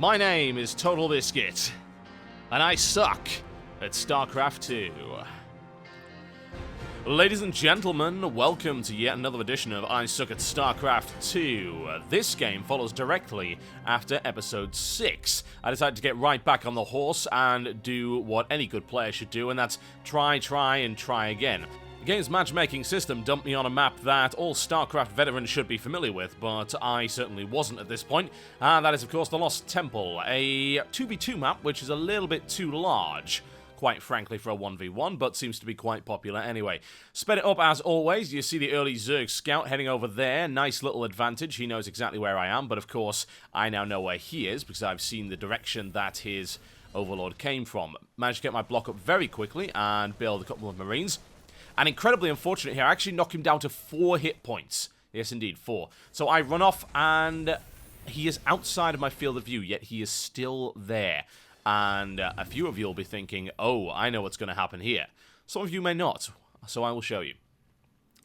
My name is TotalBiscuit, and I suck at Starcraft 2. Ladies and gentlemen, welcome to yet another edition of I Suck at Starcraft 2. This game follows directly after episode 6. I decided to get right back on the horse and do what any good player should do, and that's try, and try again. The game's matchmaking system dumped me on a map that all StarCraft veterans should be familiar with, but I certainly wasn't at this point, and that is of course the Lost Temple, a 2v2 map which is a little bit too large, quite frankly, for a 1v1, but seems to be quite popular anyway. Sped it up as always. You see the early Zerg scout heading over there. Nice little advantage. He knows exactly where I am, but of course I now know where he is because I've seen the direction that his overlord came from. Managed to get my block up very quickly and build a couple of marines. And incredibly unfortunate here, I actually knock him down to 4 hit points. Yes, indeed, 4. So I run off, and he is outside of my field of view, yet he is still there. And a few of you will be thinking, oh, I know what's going to happen here. Some of you may not, so I will show you.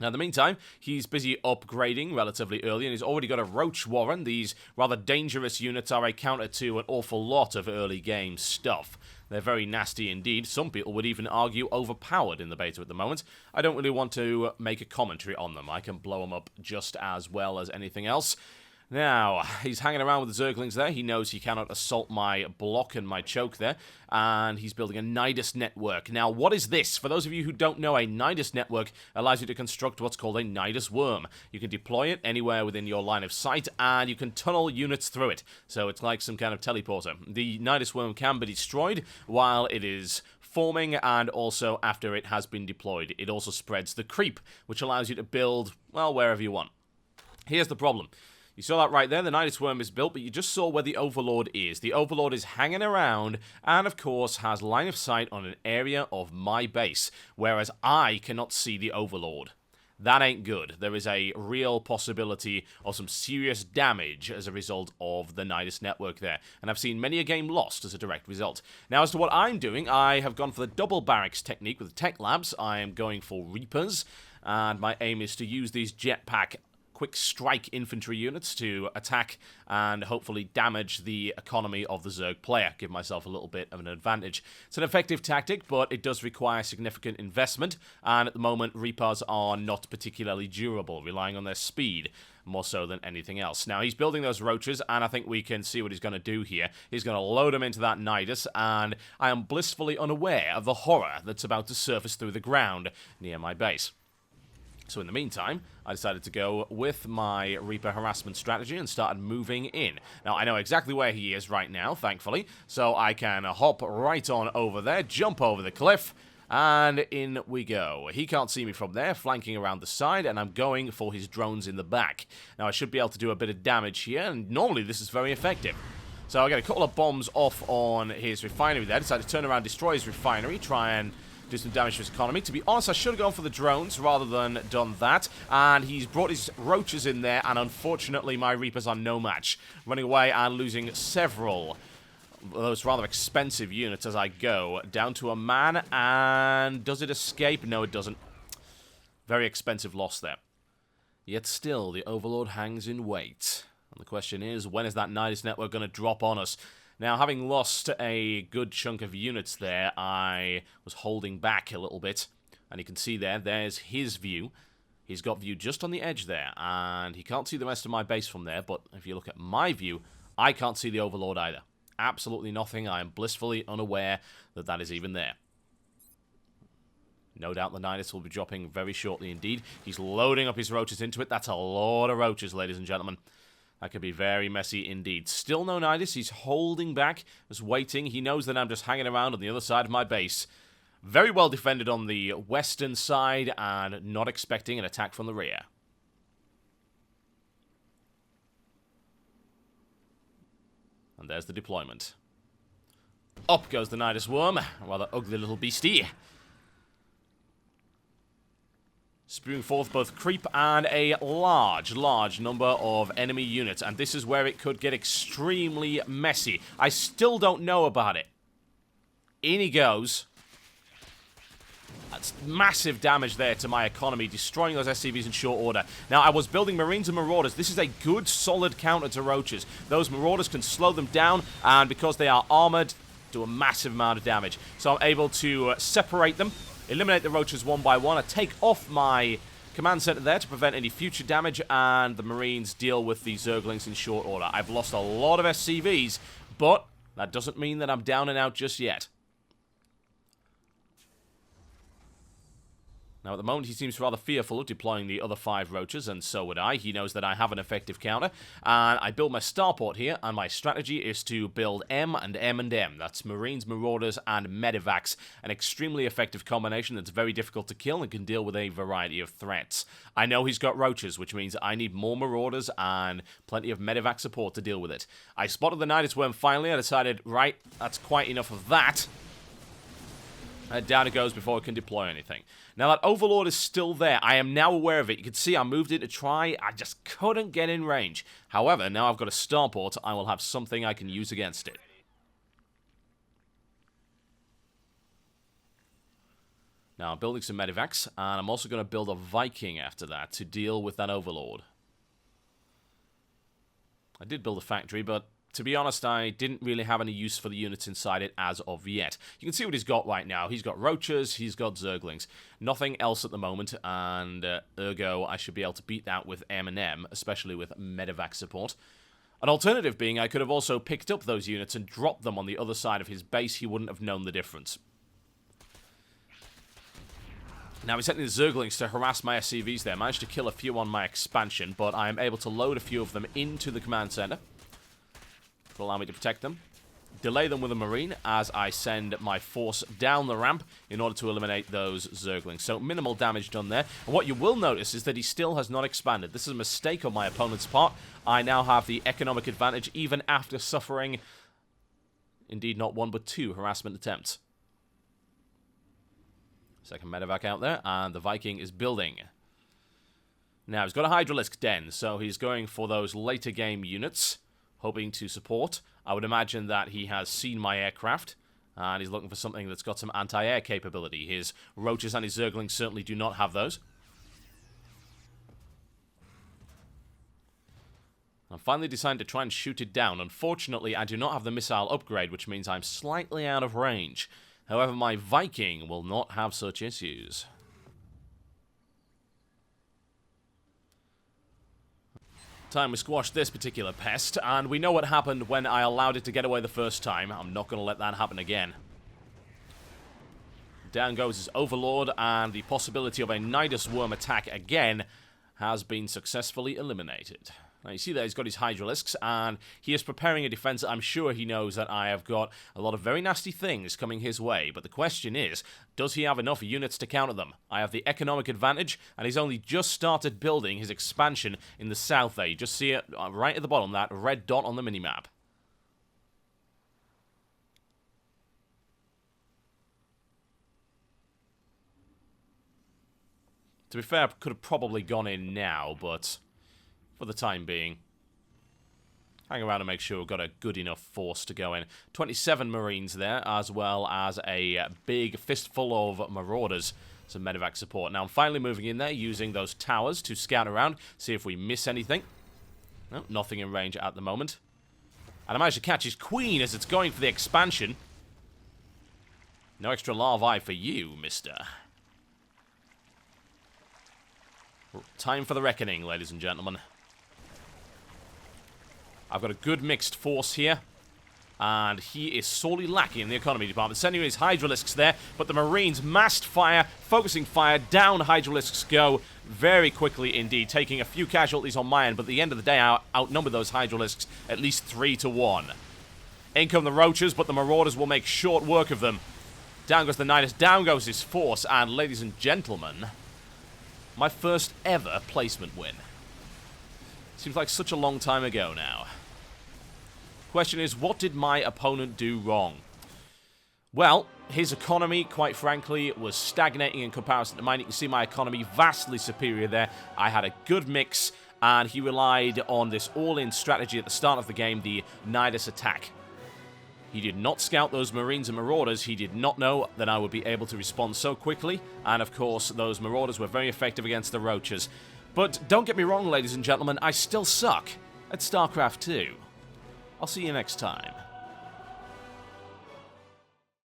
Now, in the meantime, he's busy upgrading relatively early, and he's already got a Roach Warren. These rather dangerous units are a counter to an awful lot of early game stuff. They're very nasty indeed. Some people would even argue overpowered in the beta at the moment. I don't really want to make a commentary on them. I can blow them up just as well as anything else. Now, he's hanging around with the Zerglings there. He knows he cannot assault my block and my choke there. And he's building a Nidus network. Now, what is this? For those of you who don't know, a Nidus network allows you to construct what's called a Nidus worm. You can deploy it anywhere within your line of sight, and you can tunnel units through it. So it's like some kind of teleporter. The Nidus worm can be destroyed while it is forming, and also after it has been deployed. It also spreads the creep, which allows you to build, well, wherever you want. Here's the problem. You saw that right there, the Nidus worm is built, but you just saw where the Overlord is. The Overlord is hanging around, and of course has line of sight on an area of my base, whereas I cannot see the Overlord. That ain't good. There is a real possibility of some serious damage as a result of the Nidus network there, and I've seen many a game lost as a direct result. Now, as to what I'm doing, I have gone for the double barracks technique with the Tech Labs. I am going for Reapers, and my aim is to use these jetpack quick strike infantry units to attack and hopefully damage the economy of the Zerg player. Give myself a little bit of an advantage. It's an effective tactic, but it does require significant investment, and at the moment Reapers are not particularly durable, relying on their speed more so than anything else. Now, he's building those roaches, and I think we can see what he's going to do here. He's going to load them into that Nidus, and I am blissfully unaware of the horror that's about to surface through the ground near my base. So in the meantime, I decided to go with my Reaper harassment strategy and started moving in. Now, I know exactly where he is right now, thankfully, so I can hop right on over there, jump over the cliff, and in we go. He can't see me from there, flanking around the side, and I'm going for his drones in the back. Now, I should be able to do a bit of damage here, and normally this is very effective. So I get a couple of bombs off on his refinery there, decided to turn around, destroy his refinery, try and do some damage to his economy. To be honest, I should have gone for the drones rather than done that. And he's brought his roaches in there, and unfortunately my Reapers are no match. Running away and losing several of those rather expensive units as I go. Down to a man, and does it escape? No, it doesn't. Very expensive loss there. Yet still, the Overlord hangs in wait. And the question is, when is that Nidus network going to drop on us? Now, having lost a good chunk of units there, I was holding back a little bit. And you can see there's his view. He's got view just on the edge there, and he can't see the rest of my base from there. But if you look at my view, I can't see the Overlord either. Absolutely nothing. I am blissfully unaware that that is even there. No doubt the Nidus will be dropping very shortly indeed. He's loading up his roaches into it. That's a lot of roaches, ladies and gentlemen. That could be very messy indeed. Still no Nidus. He's holding back, just waiting. He knows that I'm just hanging around on the other side of my base. Very well defended on the western side, and not expecting an attack from the rear. And there's the deployment. Up goes the Nidus worm. A rather ugly little beastie. Spewing forth both creep and a large number of enemy units. And this is where it could get extremely messy. I still don't know about it. In he goes. That's massive damage there to my economy, destroying those SCVs in short order. Now, I was building Marines and Marauders. This is a good, solid counter to Roaches. Those Marauders can slow them down, and because they are armored, do a massive amount of damage. So I'm able to separate them, eliminate the Roaches one by one. I take off my command center there to prevent any future damage, and the Marines deal with the Zerglings in short order. I've lost a lot of SCVs, but that doesn't mean that I'm down and out just yet. Now, at the moment, he seems rather fearful of deploying the other 5 Roaches, and so would I. He knows that I have an effective counter. And I build my starport here, and my strategy is to build M and M and M. That's Marines, Marauders, and Medivacs. An extremely effective combination that's very difficult to kill and can deal with a variety of threats. I know he's got Roaches, which means I need more Marauders and plenty of Medivac support to deal with it. I spotted the Nidus Worm finally. I decided, right, that's quite enough of that. And down it goes before it can deploy anything. Now, that Overlord is still there. I am now aware of it. You can see I moved it to try. I just couldn't get in range. However, now I've got a starport. I will have something I can use against it. Now, I'm building some Medivacs, and I'm also going to build a Viking after that to deal with that Overlord. I did build a factory, but to be honest, I didn't really have any use for the units inside it as of yet. You can see what he's got right now. He's got Roaches, he's got Zerglings. Nothing else at the moment, and ergo, I should be able to beat that with M&M, especially with Medivac support. An alternative being I could have also picked up those units and dropped them on the other side of his base. He wouldn't have known the difference. Now, he's sending the Zerglings to harass my SCVs there. Managed to kill a few on my expansion, but I am able to load a few of them into the command center. To allow me to protect them. Delay them with a Marine as I send my force down the ramp in order to eliminate those Zerglings. So minimal damage done there. And what you will notice is that he still has not expanded. This is a mistake on my opponent's part. I now have the economic advantage even after suffering, indeed not 1 but 2 harassment attempts. Second Medivac out there, and the Viking is building. Now, he's got a Hydralisk Den, so he's going for those later game units, hoping to support. I would imagine that he has seen my aircraft, and he's looking for something that's got some anti-air capability. His Roaches and his Zerglings certainly do not have those. I'm finally deciding to try and shoot it down. Unfortunately, I do not have the missile upgrade, which means I'm slightly out of range. However, my Viking will not have such issues. Time we squash this particular pest, and we know what happened when I allowed it to get away the first time. I'm not going to let that happen again. Down goes his Overlord, and the possibility of a Nidus Worm attack again has been successfully eliminated. Now, you see there, he's got his Hydralisks, and he is preparing a defense. I'm sure he knows that I have got a lot of very nasty things coming his way, but the question is, does he have enough units to counter them? I have the economic advantage, and he's only just started building his expansion in the south there. You just see it right at the bottom, that red dot on the minimap. To be fair, I could have probably gone in now, but for the time being, hang around and make sure we've got a good enough force to go in. 27 Marines there, as well as a big fistful of Marauders. Some Medivac support. Now I'm finally moving in there, using those towers to scout around, see if we miss anything. No, nothing in range at the moment. And I managed to catch his Queen as it's going for the expansion. No extra larvae for you, mister. Time for the reckoning, ladies and gentlemen. I've got a good mixed force here, and he is sorely lacking in the economy department. Sending his Hydralisks there, but the Marines massed fire, focusing fire, down Hydralisks go very quickly indeed, taking a few casualties on my end, but at the end of the day, I outnumber those Hydralisks at least 3-1. In come the Roaches, but the Marauders will make short work of them. Down goes the Nidus, down goes his force, and ladies and gentlemen, my first ever placement win. Seems like such a long time ago now. Question is, what did my opponent do wrong? Well, his economy, quite frankly, was stagnating in comparison to mine. You can see my economy vastly superior there. I had a good mix, and he relied on this all-in strategy at the start of the game, the Nidus attack. He did not scout those Marines and Marauders. He did not know that I would be able to respond so quickly. And of course, those Marauders were very effective against the Roaches. But don't get me wrong, ladies and gentlemen, I still suck at StarCraft 2. I'll see you next time.